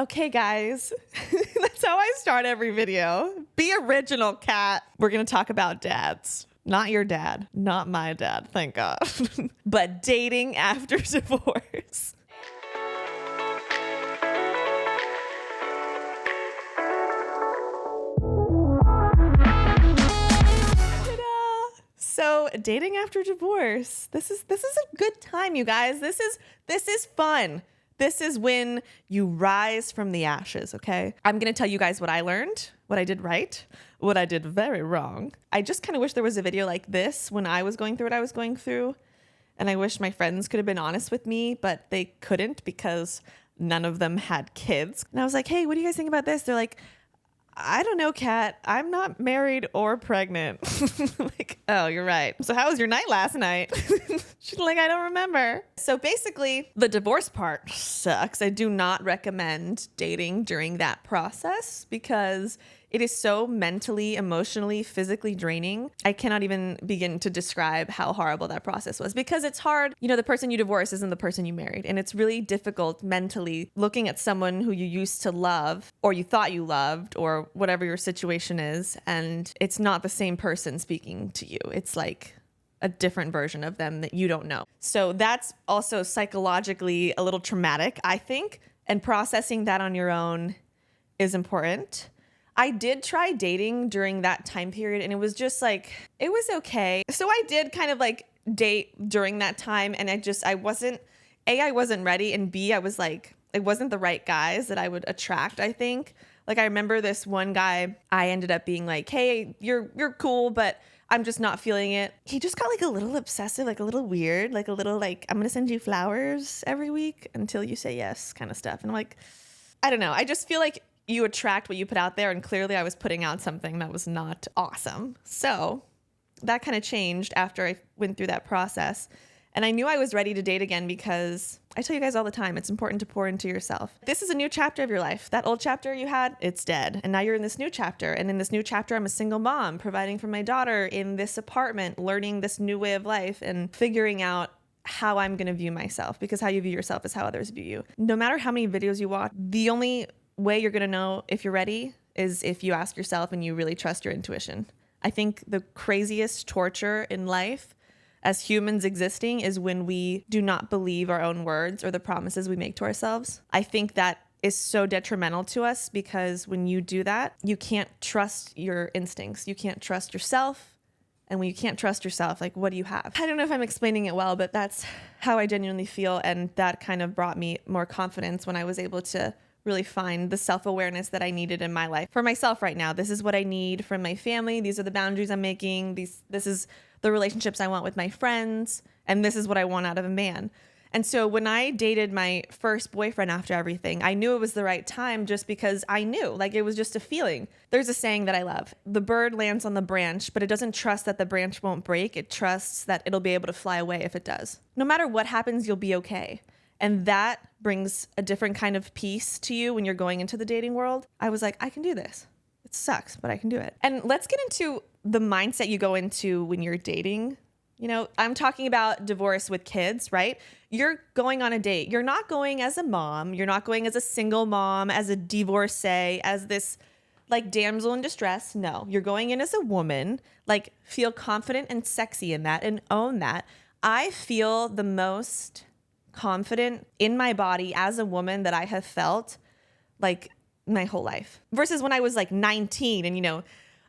Okay, guys, that's how I start every video. Be original, Kat. We're going to talk about dads. Not your dad, not my dad, thank God. But dating after divorce. So dating after divorce. This is a good time, you guys. This is fun. This is when you rise from the ashes, okay? I'm going to tell you guys what I learned, what I did right, what I did very wrong. I just kind of wish there was a video like this when I was going through what I was going through. And I wish my friends could have been honest with me, but they couldn't because none of them had kids. And I was like, hey, what do you guys think about this? They're like, I don't know, Kat. I'm not married or pregnant. Like, oh, you're right. So how was your night last night? She's like, I don't remember. So basically, the divorce part sucks. I do not recommend dating during that process because it is so mentally, emotionally, physically draining. I cannot even begin to describe how horrible that process was because it's hard. You know, the person you divorce isn't the person you married. And it's really difficult mentally looking at someone who you used to love or you thought you loved or whatever your situation is. And it's not the same person speaking to you. It's like a different version of them that you don't know. So that's also psychologically a little traumatic, I think. And processing that on your own is important. I did try dating during that time period and it was just like, it was okay. So I did kind of like date during that time and I wasn't ready, and B, I was like, it wasn't the right guys that I would attract, I think. Like I remember this one guy, I ended up being like, hey, you're cool, but I'm just not feeling it. He just got like a little obsessive, like a little weird, like a little like, I'm going to send you flowers every week until you say yes kind of stuff. And I'm like, I don't know. I just feel like you attract what you put out there. And clearly I was putting out something that was not awesome. So that kind of changed after I went through that process. And I knew I was ready to date again because I tell you guys all the time, it's important to pour into yourself. This is a new chapter of your life. That old chapter you had, it's dead. And now you're in this new chapter. And in this new chapter, I'm a single mom providing for my daughter in this apartment, learning this new way of life and figuring out how I'm going to view myself, because how you view yourself is how others view you. No matter how many videos you watch, the only way you're going to know if you're ready is if you ask yourself and you really trust your intuition. I think the craziest torture in life as humans existing is when we do not believe our own words or the promises we make to ourselves. I think that is so detrimental to us because when you do that, you can't trust your instincts. You can't trust yourself. And when you can't trust yourself, like, what do you have? I don't know if I'm explaining it well, but that's how I genuinely feel. And that kind of brought me more confidence when I was able to really find the self-awareness that I needed in my life. For myself right now, this is what I need from my family. These are the boundaries I'm making. This is the relationships I want with my friends. And this is what I want out of a man. And so when I dated my first boyfriend after everything, I knew it was the right time just because I knew, like it was just a feeling. There's a saying that I love. The bird lands on the branch, but it doesn't trust that the branch won't break. It trusts that it'll be able to fly away if it does. No matter what happens, you'll be okay. And that brings a different kind of peace to you when you're going into the dating world. I was like, I can do this. It sucks, but I can do it. And let's get into the mindset you go into when you're dating. You know, I'm talking about divorce with kids, right? You're going on a date. You're not going as a mom. You're not going as a single mom, as a divorcee, as this like damsel in distress. No, you're going in as a woman. Like, feel confident and sexy in that and own that. I feel the most confident in my body as a woman that I have felt like my whole life versus when I was like 19 and, you know,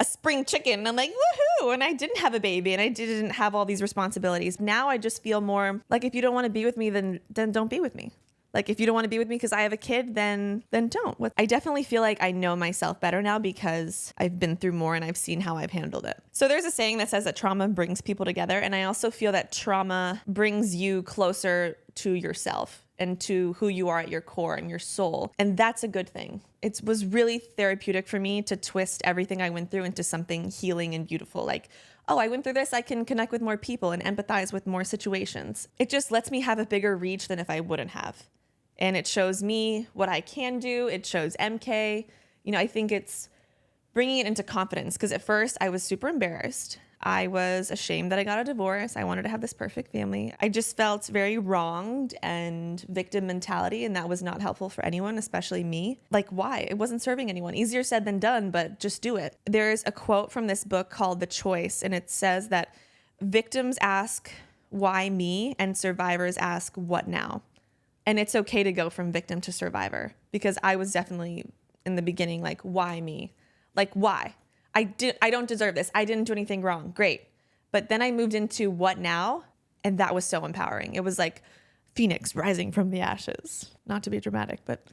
a spring chicken and I'm like, woohoo. And I didn't have a baby and I didn't have all these responsibilities. Now I just feel more like, if you don't want to be with me, then don't be with me. Like, if you don't want to be with me because I have a kid, then don't. I definitely feel like I know myself better now because I've been through more and I've seen how I've handled it. So there's a saying that says that trauma brings people together. And I also feel that trauma brings you closer to yourself and to who you are at your core and your soul. And that's a good thing. It was really therapeutic for me to twist everything I went through into something healing and beautiful. Like, oh, I went through this, I can connect with more people and empathize with more situations. It just lets me have a bigger reach than if I wouldn't have. And it shows me what I can do. It shows MK. You know, I think it's bringing it into confidence because at first I was super embarrassed. I was ashamed that I got a divorce. I wanted to have this perfect family. I just felt very wronged and victim mentality, and that was not helpful for anyone, especially me. Like, why? It wasn't serving anyone. Easier said than done, but just do it. There's a quote from this book called The Choice, and it says that victims ask, why me? And survivors ask, what now? And it's okay to go from victim to survivor, because I was definitely in the beginning like, why me? Like, why? I don't deserve this. I didn't do anything wrong. Great. But then I moved into what now? And that was so empowering. It was like Phoenix rising from the ashes. Not to be dramatic, but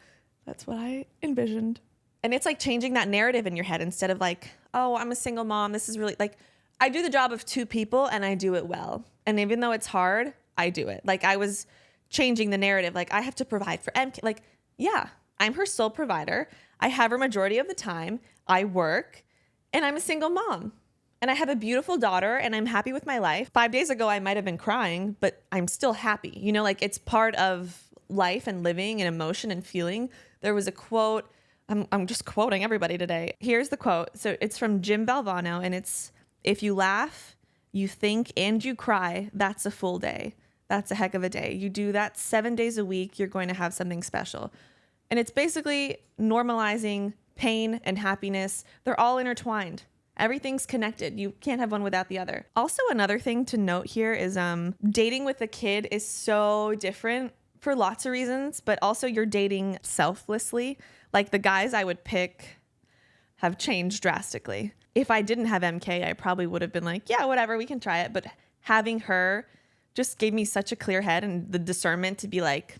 that's what I envisioned. And it's like changing that narrative in your head instead of like, oh, I'm a single mom. This is really like, I do the job of two people and I do it well. And even though it's hard, I do it. Like I was changing the narrative. Like I have to provide for MK. Like, yeah, I'm her sole provider. I have her majority of the time. I work. And I'm a single mom and I have a beautiful daughter and I'm happy with my life. 5 days ago, I might've been crying, but I'm still happy. You know, like it's part of life and living and emotion and feeling. There was a quote. I'm just quoting everybody today. Here's the quote. So it's from Jim Valvano and it's, if you laugh, you think, and you cry, that's a full day. That's a heck of a day. You do that 7 days a week, you're going to have something special. And it's basically normalizing pain and happiness. They're all intertwined. Everything's connected. You can't have one without the other. Also, another thing to note here is dating with a kid is so different for lots of reasons, but also you're dating selflessly. Like the guys I would pick have changed drastically. If I didn't have MK, I probably would have been like, yeah, whatever, we can try it. But having her just gave me such a clear head and the discernment to be like,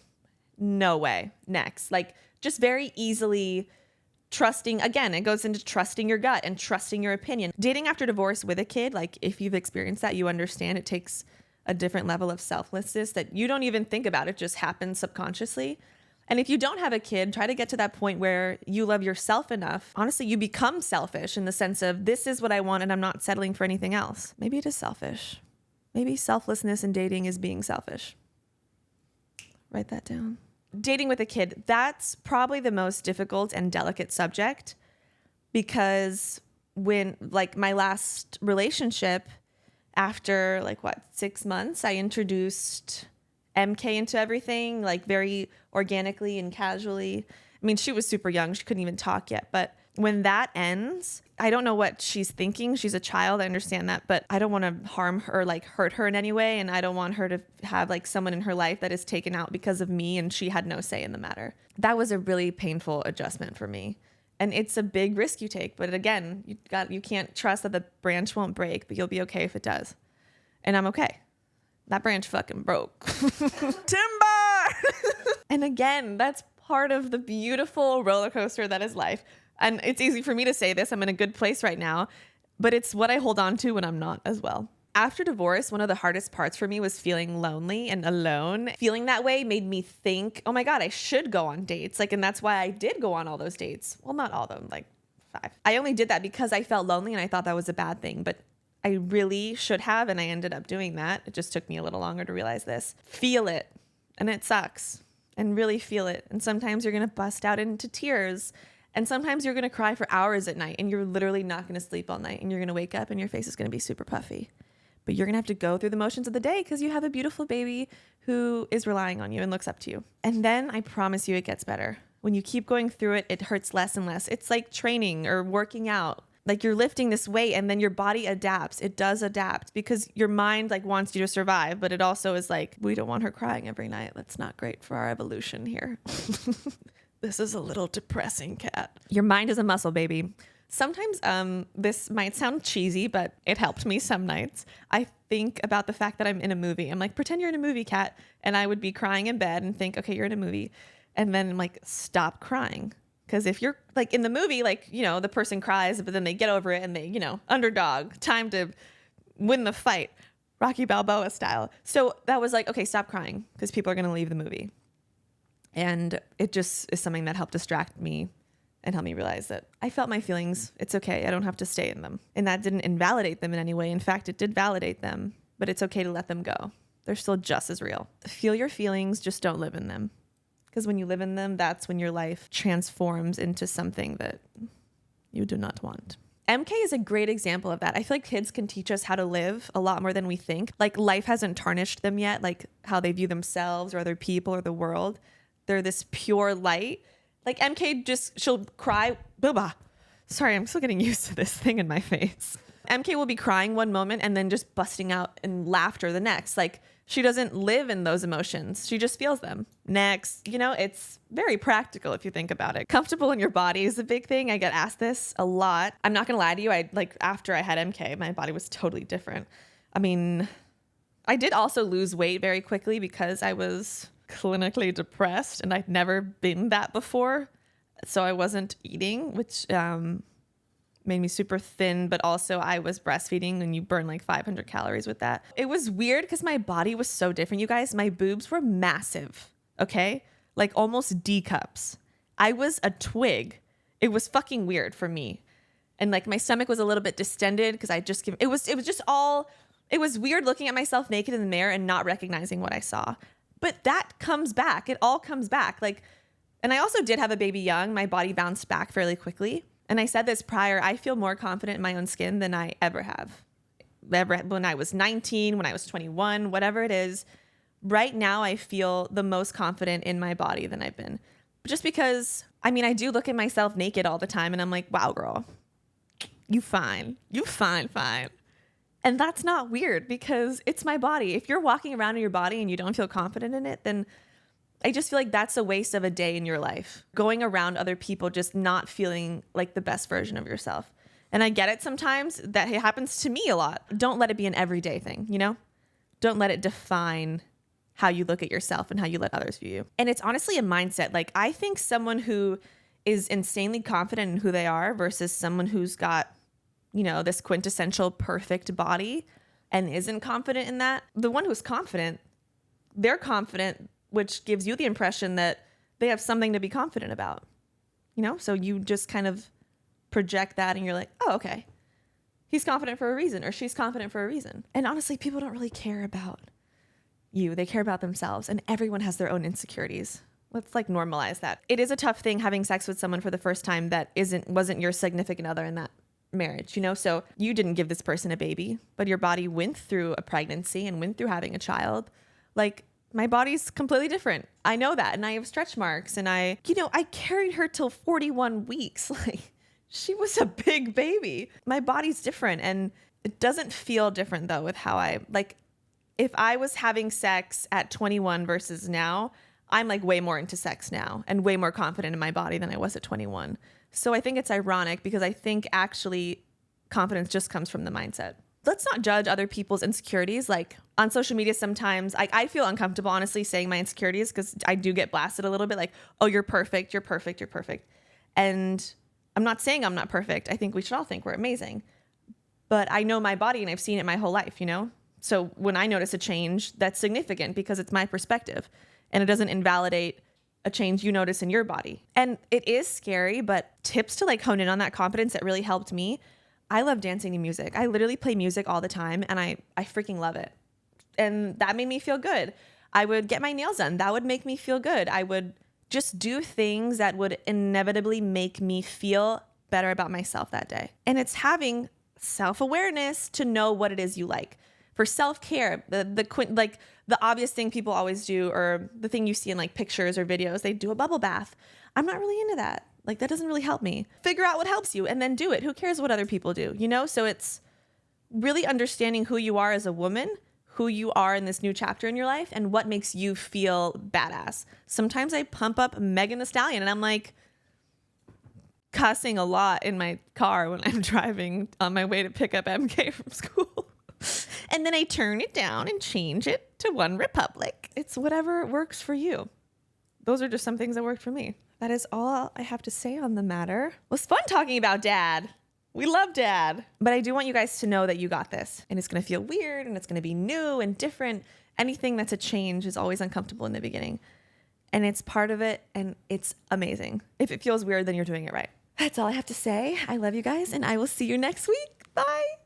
no way, next. Like just very easily trusting, again, it goes into trusting your gut and trusting your opinion. Dating after divorce with a kid, like if you've experienced that, you understand it takes a different level of selflessness that you don't even think about. It just happens subconsciously. And if you don't have a kid, try to get to that point where you love yourself enough. Honestly, you become selfish in the sense of this is what I want and I'm not settling for anything else. Maybe it is selfish. Maybe selflessness in dating is being selfish. Write that down. Dating with a kid, that's probably the most difficult and delicate subject because when like my last relationship, after 6 months, I introduced MK into everything, like very organically and casually. I mean, she was super young. She couldn't even talk yet. But when that ends, I don't know what she's thinking. She's a child. I understand that. But I don't want to harm her, like hurt her in any way. And I don't want her to have like someone in her life that is taken out because of me and she had no say in the matter. That was a really painful adjustment for me. And it's a big risk you take. But again, you can't trust that the branch won't break, but you'll be okay if it does. And I'm okay. That branch fucking broke. Timber! And again, that's part of the beautiful roller coaster that is life. And it's easy for me to say this. I'm in a good place right now, but it's what I hold on to when I'm not as well. After divorce, one of the hardest parts for me was feeling lonely and alone. Feeling that way made me think, oh my God, I should go on dates. And that's why I did go on all those dates. Well, not all of them, 5. I only did that because I felt lonely and I thought that was a bad thing, but I really should have, and I ended up doing that. It just took me a little longer to realize this. Feel it, and it sucks, and really feel it. And sometimes you're going to bust out into tears, and sometimes you're going to cry for hours at night, and you're literally not going to sleep all night, and you're going to wake up, and your face is going to be super puffy. But you're going to have to go through the motions of the day because you have a beautiful baby who is relying on you and looks up to you. And then I promise you it gets better. When you keep going through it, it hurts less and less. It's like training or working out. Like you're lifting this weight and then your body adapts. It does adapt because your mind wants you to survive, but it also is like, we don't want her crying every night. That's not great for our evolution here. This is a little depressing, cat. Your mind is a muscle, baby. Sometimes this might sound cheesy, but it helped me some nights. I think about the fact that I'm in a movie. I'm like, pretend you're in a movie, cat. And I would be crying in bed and think, okay, you're in a movie. And then I'm like, stop crying. Because if you're in the movie, the person cries, but then they get over it and they, underdog, time to win the fight, Rocky Balboa style. So that was okay, stop crying because people are going to leave the movie. And it just is something that helped distract me and help me realize that I felt my feelings. It's okay. I don't have to stay in them. And that didn't invalidate them in any way. In fact, it did validate them, but it's okay to let them go. They're still just as real. Feel your feelings, just don't live in them. Because when you live in them, that's when your life transforms into something that you do not want. MK is a great example of that. I feel like kids can teach us how to live a lot more than we think. Like life hasn't tarnished them yet, like how they view themselves or other people or the world. They're this pure light. Like MK she'll cry. Booba. Sorry, I'm still getting used to this thing in my face. MK will be crying one moment and then just busting out in laughter the next. Like she doesn't live in those emotions. She just feels them. Next, it's very practical if you think about it. Comfortable in your body is a big thing. I get asked this a lot. I'm not going to lie to you. After I had MK, my body was totally different. I mean, I did also lose weight very quickly because I was clinically depressed and I'd never been that before. So I wasn't eating, which made me super thin, but also I was breastfeeding and you burn like 500 calories with that. It was weird because my body was so different, you guys. My boobs were massive, okay? Like almost D cups. I was a twig. It was fucking weird for me. And like my stomach was a little bit distended because it was weird looking at myself naked in the mirror and not recognizing what I saw. But that comes back. It all comes back. And I also did have a baby young. My body bounced back fairly quickly. And I said this prior, I feel more confident in my own skin than I ever have. When I was 19, when I was 21, whatever it is. Right now, I feel the most confident in my body than I've been. Just because, I do look at myself naked all the time and I'm like, wow, girl, you fine. You fine. And that's not weird because it's my body. If you're walking around in your body and you don't feel confident in it, then I just feel like that's a waste of a day in your life. Going around other people just not feeling like the best version of yourself. And I get it sometimes. That happens to me a lot. Don't let it be an everyday thing, Don't let it define how you look at yourself and how you let others view you. And it's honestly a mindset. Like I think someone who is insanely confident in who they are versus someone who's got, this quintessential perfect body and isn't confident in that. The one who's confident, they're confident, which gives you the impression that they have something to be confident about, So you just kind of project that and you're like, oh, okay. He's confident for a reason or she's confident for a reason. And honestly, people don't really care about you. They care about themselves and everyone has their own insecurities. Let's normalize that. It is a tough thing having sex with someone for the first time that wasn't your significant other in that marriage, So you didn't give this person a baby, but your body went through a pregnancy and went through having a child. My body's completely different. I know that. And I have stretch marks and I carried her till 41 weeks. She was a big baby. My body's different and it doesn't feel different though with how if I was having sex at 21 versus now, I'm way more into sex now and way more confident in my body than I was at 21. So I think it's ironic because I think actually confidence just comes from the mindset. Let's not judge other people's insecurities. On social media, sometimes I feel uncomfortable, honestly, saying my insecurities because I do get blasted a little bit oh, you're perfect. You're perfect. You're perfect. And I'm not saying I'm not perfect. I think we should all think we're amazing. But I know my body and I've seen it my whole life, So when I notice a change, that's significant because it's my perspective and it doesn't invalidate a change you notice in your body. And it is scary, but tips to hone in on that confidence that really helped me. I love dancing to music. I literally play music all the time and I freaking love it. And that made me feel good. I would get my nails done. That would make me feel good. I would just do things that would inevitably make me feel better about myself that day. And it's having self-awareness to know what it is you like. For self-care, the obvious thing people always do, or the thing you see in pictures or videos, they do a bubble bath. I'm not really into that. That doesn't really help me. Figure out what helps you and then do it. Who cares what other people do, So it's really understanding who you are as a woman, who you are in this new chapter in your life, and what makes you feel badass. Sometimes I pump up Megan Thee Stallion and I'm cussing a lot in my car when I'm driving on my way to pick up MK from school. And then I turn it down and change it to One Republic. It's whatever works for you. Those are just some things that worked for me. That is all I have to say on the matter. It was fun talking about dad. We love dad. But I do want you guys to know that you got this. And it's going to feel weird and it's going to be new and different. Anything that's a change is always uncomfortable in the beginning. And it's part of it and it's amazing. If it feels weird, then you're doing it right. That's all I have to say. I love you guys and I will see you next week. Bye.